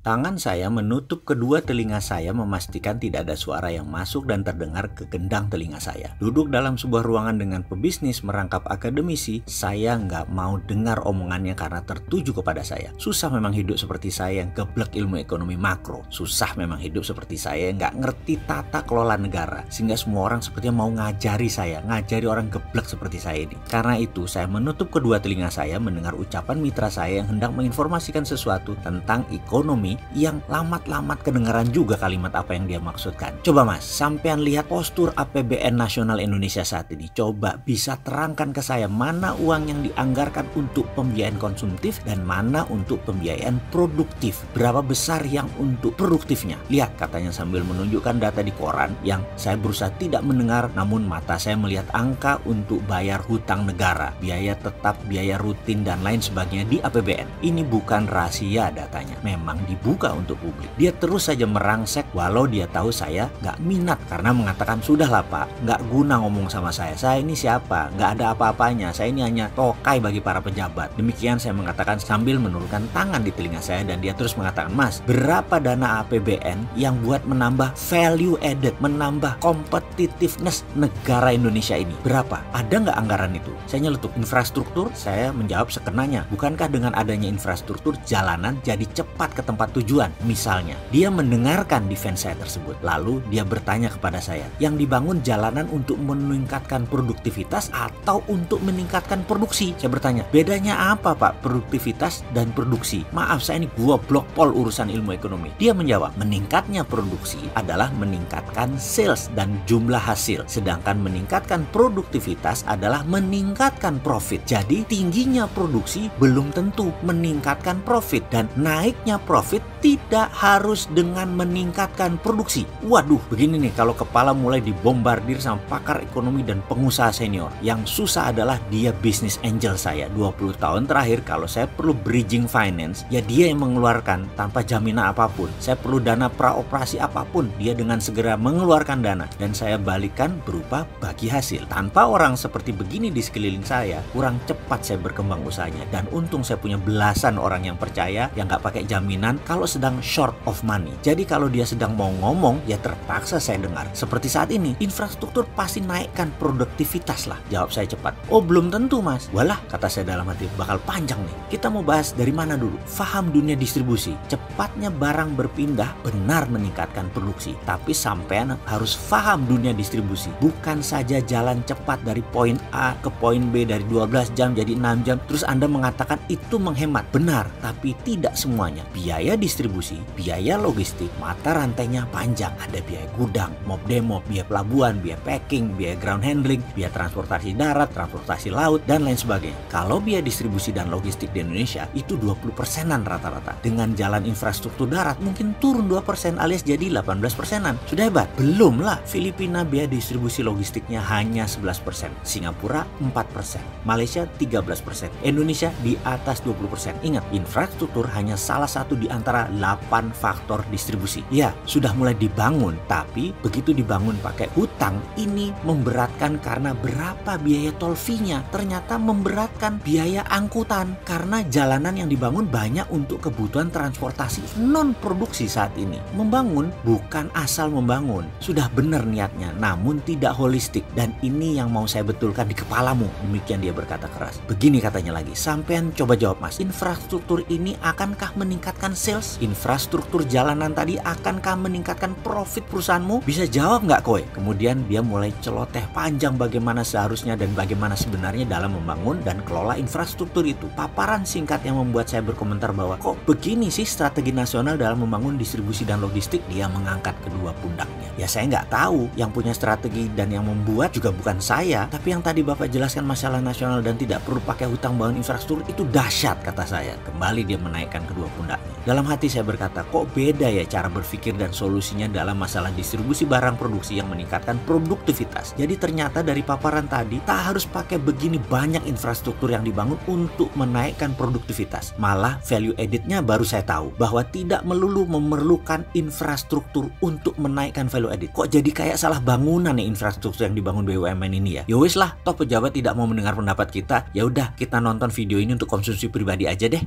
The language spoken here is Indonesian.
Tangan saya menutup kedua telinga saya memastikan tidak ada suara yang masuk dan terdengar ke gendang telinga saya. Duduk dalam sebuah ruangan dengan pebisnis merangkap akademisi, saya nggak mau dengar omongannya karena tertuju kepada saya. Susah memang hidup seperti saya yang geblek ilmu ekonomi makro. Susah memang hidup seperti saya yang nggak ngerti tata kelola negara. Sehingga semua orang sepertinya mau ngajari saya, ngajari orang geblek seperti saya ini. Karena itu saya menutup kedua telinga saya mendengar ucapan mitra saya yang hendak menginformasikan sesuatu tentang ekonomi yang lamat-lamat kedengaran juga kalimat apa yang dia maksudkan. Coba mas, sampean lihat postur APBN Nasional Indonesia saat ini. Coba bisa terangkan ke saya mana uang yang dianggarkan untuk pembiayaan konsumtif dan mana untuk pembiayaan produktif. Berapa besar yang untuk produktifnya? Lihat katanya sambil menunjukkan data di koran yang saya berusaha tidak mendengar, namun mata saya melihat angka untuk bayar hutang negara, biaya tetap, biaya rutin dan lain sebagainya di APBN. Ini bukan rahasia datanya, memang dibuka untuk publik. Dia terus saja merangsek walau dia tahu saya nggak minat karena mengatakan sudahlah pak, nggak guna ngomong sama saya ini siapa, nggak ada apa-apanya, saya ini hanya tokai bagi para pejabat. Demikian saya mengatakan sambil menurunkan tangan di telinga saya dan dia terus mengatakan, mas berapa dana APBN yang buat menambah value added, menambah competitiveness negara Indonesia ini? Berapa? Ada nggak anggaran itu? Saya nyeletuk, infrastruktur. Saya menjawab sekenanya, bukankah dengan adanya infrastruktur jalanan jadi cepat ke tempat tujuan? Misalnya, dia mendengarkan defense saya tersebut. Lalu dia bertanya kepada saya, yang dibangun jalanan untuk meningkatkan produktivitas atau untuk meningkatkan produksi? Saya bertanya, bedanya apa pak produktivitas dan produksi? Maaf, saya ini gua blok pol urusan ilmu ekonomi. Dia menjawab, meningkatnya produksi adalah meningkatkan sales dan jumlah hasil. Sedangkan meningkatkan produktivitas adalah meningkatkan profit. Jadi tingginya produksi belum tentu meningkatkan profit dan naiknya profit tidak harus dengan meningkatkan produksi. Waduh, begini nih kalau kepala mulai dibombardir sama pakar ekonomi dan pengusaha senior. Yang susah adalah dia business angel saya. 20 tahun terakhir kalau saya perlu bridging finance, ya dia yang mengeluarkan tanpa jaminan apapun. Saya perlu dana praoperasi apapun, dia dengan segera mengeluarkan dana dan saya balikan berupa bagi hasil. Tanpa orang seperti begini di sekeliling saya, kurang cepat saya berkembang usahanya. Dan untung saya punya belasan orang yang percaya, yang nggak pakai jaminan kalau sedang short of money. Jadi kalau dia sedang mau ngomong, ya terpaksa saya dengar. Seperti saat ini, infrastruktur pasti naikkan produktivitas lah. Jawab saya cepat. Oh belum tentu mas. Walah, kata saya dalam hati, bakal panjang nih. Kita mau bahas dari mana dulu? Faham dunia distribusi. Cepatnya barang berpindah benar meningkatkan produksi. Tapi sampean harus faham dunia distribusi. Bukan saja jalan cepat dari poin A ke poin B dari 12 jam jadi 6 jam. Terus Anda mengatakan itu menghemat. Benar, tapi tidak semuanya. Biaya distribusi, biaya logistik, mata rantainya panjang. Ada biaya gudang, mob demo, biaya pelabuhan, biaya packing, biaya ground handling, biaya transportasi darat, transportasi laut, dan lain sebagainya. Kalau biaya distribusi dan logistik di Indonesia itu 20%-an rata-rata. Dengan jalan infrastruktur darat mungkin turun 2% alias jadi 18%-an. Sudah hebat? Belum lah. Filipina biaya distribusi logistiknya hanya 11%. Singapura 4%. Malaysia 13%. Indonesia di atas 20%. Ingat, infrastruktur hanya salah satu di antara 8 faktor distribusi. Ya, sudah mulai dibangun, tapi begitu dibangun pakai hutang, ini memberatkan karena berapa biaya tol fee-nya. Ternyata memberatkan biaya angkutan karena jalanan yang dibangun banyak untuk kebutuhan transportasi non-produksi saat ini. Membangun bukan asal membangun. Sudah benar niatnya, namun tidak holistik. Dan ini yang mau saya betulkan di kepalamu. Demikian dia berkata keras. Begini katanya lagi, sampean coba jawab mas, infrastruktur ini akankah meningkatkan sales? Infrastruktur jalanan tadi akankah meningkatkan profit perusahaanmu? Bisa jawab nggak kowe? Kemudian dia mulai celoteh panjang bagaimana seharusnya dan bagaimana sebenarnya dalam membangun dan kelola infrastruktur itu. Paparan singkat yang membuat saya berkomentar bahwa kok begini sih strategi nasional dalam membangun distribusi dan logistik. Dia mengangkat kedua pundaknya. Ya saya nggak tahu, yang punya strategi dan yang membuat juga bukan saya. Tapi yang tadi Bapak jelaskan masalah nasional dan tidak perlu pakai hutang bangun infrastruktur itu dahsyat kata saya. Kembali dia menaikkan kedua pundaknya. Dalam hati saya berkata, kok beda ya cara berpikir dan solusinya dalam masalah distribusi barang produksi yang meningkatkan produktivitas. Jadi ternyata dari paparan tadi tak harus pakai begini banyak infrastruktur yang dibangun untuk menaikkan produktivitas. Malah value added-nya baru saya tahu bahwa tidak melulu memerlukan infrastruktur untuk menaikkan value added. Kok jadi kayak salah bangunan nih infrastruktur yang dibangun BUMN ini ya? Ya wis lah, toh pejabat tidak mau mendengar pendapat kita. Ya udah, kita nonton video ini untuk konsumsi pribadi aja deh.